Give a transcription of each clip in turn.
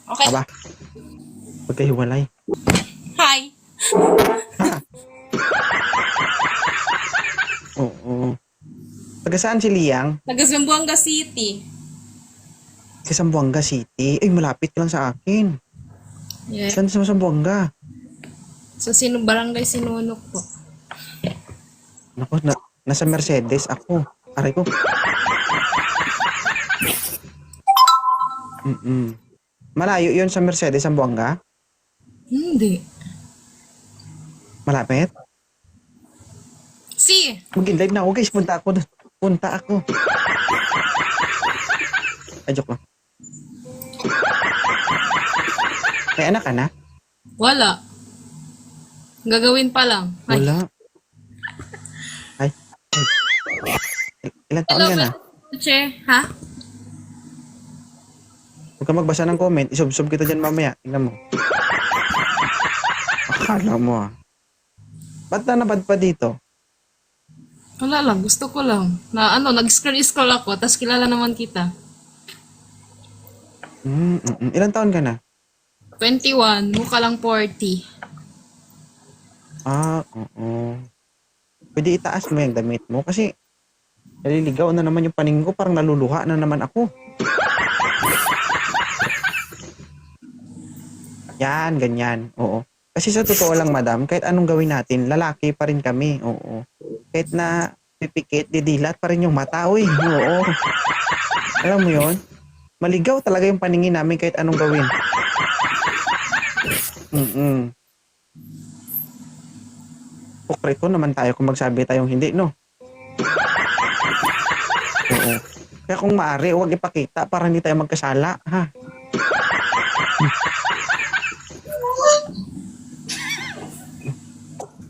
Okay. Aba, pagkahiwalay. Hi. Oo. Taga saan si Liang? Taga Zamboanga City. Sa Zamboanga City. Ay, malapit lang sa akin. Yeah. Saan sa Zamboanga? So, barangay Sinunok po. Naku, nasa Mercedes ako. Aray ko. Malayo yun sa Mercedes, Zamboanga? Hindi. Malapit? Si. Mag-live na ako, guys. Punta ako. Punta ako. Ay, joke lang. May anak ka na? Wala. Gagawin pa lang. Ay. Wala. Ay. Ilan taon ka na? Che, ha? Huwag ka magbasa ng comment. Isubsob kita dyan mamaya. Tingnan mo. Akala mo ah. Ba't na nabad pa dito? Wala lang. Gusto ko lang. Na nag-scroll ako. Tapos kilala naman kita. Ilan taon ka na? 21. Mukha lang 40. Ah, oo. Pwede itaas mo yung damit mo kasi naliligaw na naman yung paningin ko. Parang naluluha na naman ako. Yan, ganyan. Oo. Kasi sa totoo lang, madam, kahit anong gawin natin, lalaki pa rin kami. Oo. Kahit na pipikit, didilat pa rin yung mata. Uy, oo. Alam mo yon? Maligaw talaga yung paningin namin kahit anong gawin. Pokrito naman tayo kung magsabi tayong hindi, no? Oo. Kaya kung maaari, huwag ipakita para hindi tayo magkasala, ha?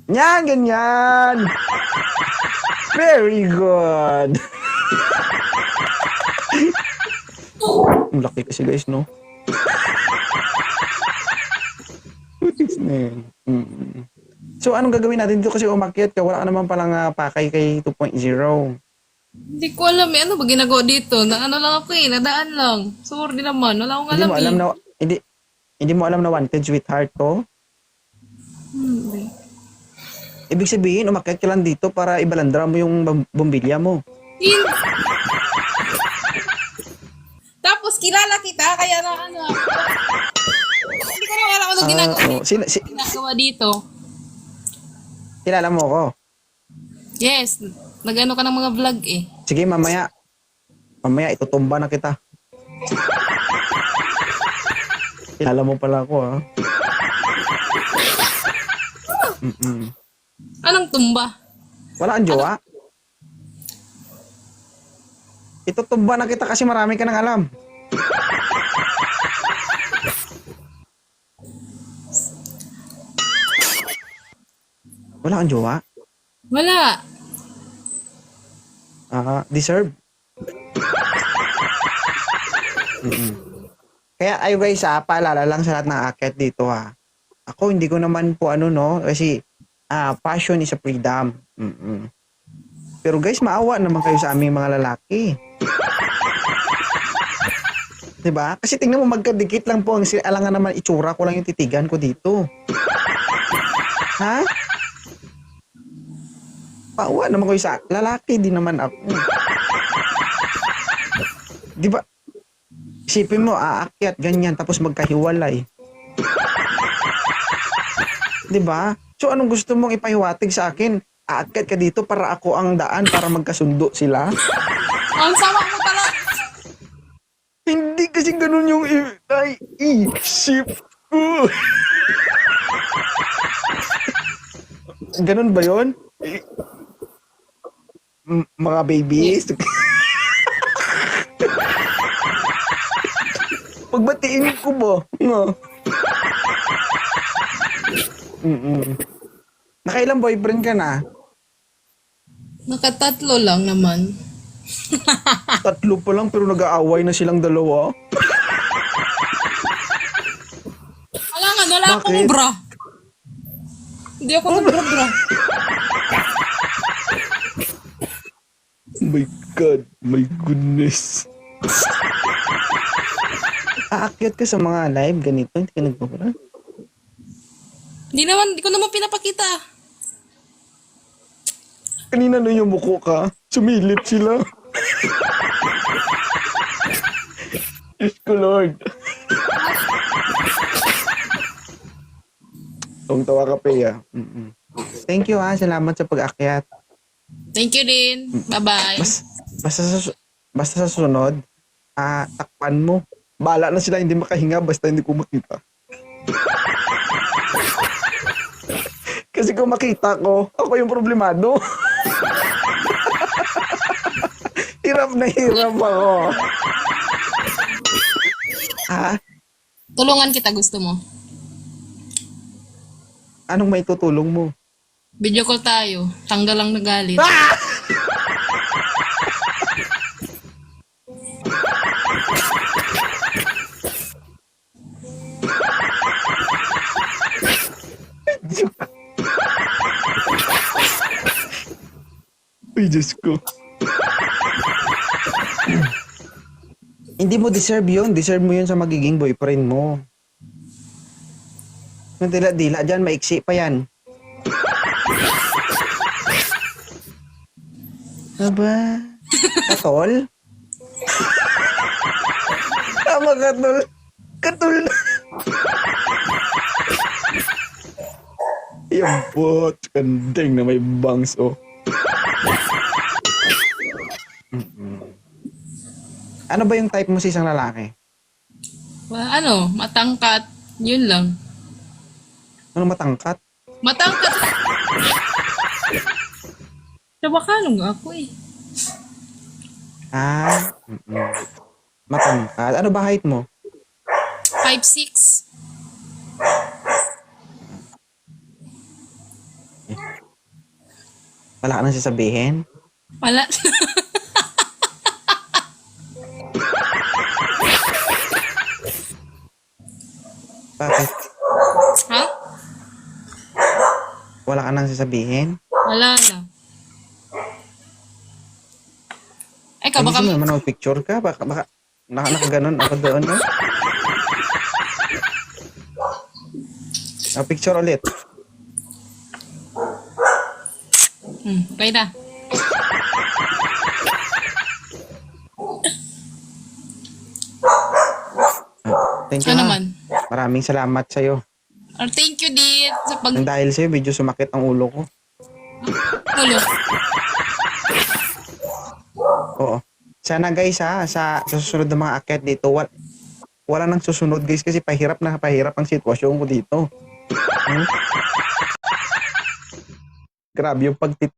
Yan, ganyan! Very good! Ang laki kasi guys, no? Putis na yun. So, anong gagawin natin dito kasi umakyat ka? Wala ka naman palang pakay kay 2.0. Hindi ko alam eh. Ano ba ginagawa dito? Lang ako eh. Nadaan lang. Sorry naman. Wala akong Hindi alam mo alam eh. na, hindi mo alam na wanted sweetheart ko? Hindi. Ibig sabihin, umakyat ka lang dito para ibalandra mo yung bombilya mo. Tapos kilala kita, kaya na hindi ko na alam ano ginagawa dito. Kilala mo ako? Yes, nag-ano ka ng mga vlog eh. Sige, mamaya. Mamaya, itutumba na kita. Kilala mo pala ako, ha? Anong tumba? Wala kang jowa? Itutumba na kita kasi marami ka nang alam. Wala kang jowa? Wala. Deserve. Kaya ayo guys, paalala lang sa lahat ng aakyat dito ha. Ako hindi ko naman po no, kasi passion is a freedom. Pero guys, maawa naman kayo sa aming mga lalaki. 'Di ba? Kasi tingnan mo, magkadikit lang po ang alangan naman itsura ko lang yung titigan ko dito. Ha? Maawa naman kayo sa lalaki, di naman ako. 'Di ba? Isipin mo, aakyat ganyan tapos magkahiwalay. 'Di ba? So anong gusto mong ipahiwatig sa akin? Aakyat ka dito para ako ang daan para magkasundo sila? Ang sama mo talaga. Hindi kasi ganun yung isip ko. Ganun ba yun? Mga babies? Pagbatiin ko ba? Nakailang boyfriend ka na? Nakatatlo lang naman. Tatlo pa lang pero nag-aaway na silang dalawa. Wala akong bra. Hindi ako nagbra-bra. Oh my God, my goodness. Aakyat ka sa mga live ganito, hindi ka nagpapura. Di ko naman pinapakita. Kanina na yung muko ka, sumilip sila. Diyos ko, Lord. Tawang-tawa ka, Pea. Thank you, salamat sa pag-akyat. Thank you din. Bye-bye. Basta sa sunod, takpan mo. Bahala na sila hindi makahinga basta hindi ko makita. Kasi kung makita ko, ako yung problemado. Hirap na hirap ako. Tulungan kita, gusto mo. Anong may tutulong mo? Video call tayo. Tanggal lang nagalit. Uy, Diyos ko. Hindi mo deserve yun. Deserve mo yun sa magiging boyfriend mo. Yung dila-dila dyan, maiksi pa yan. Aba? Katol? Tama, katol. Katol na. Yung bot. Kandeng na may bangs, oh. Ano ba yung type mo sa isang lalaki? Matangkat. Yun lang. Ano matangkat? Matangkat. Nabakalong ako eh. Matangkat. Ano ba height mo? 5'6". Wala ka nang sasabihin? Wala. Bakit? Ha? Wala ka nang sasabihin? Wala na. Ay, Gusto mo naman mag-picture ka? Baka nakaganon ako doon. No? Picture ulit. Okay na. Thank you, naman? Maraming salamat sa'yo. Thank you din sa Nang dahil sa'yo, medyo sumakit ang ulo ko. Ulo. Oo. Sana guys sa susunod na mga akyat dito, wala nang susunod guys kasi pahirap ang sitwasyon ko dito. Grabe yung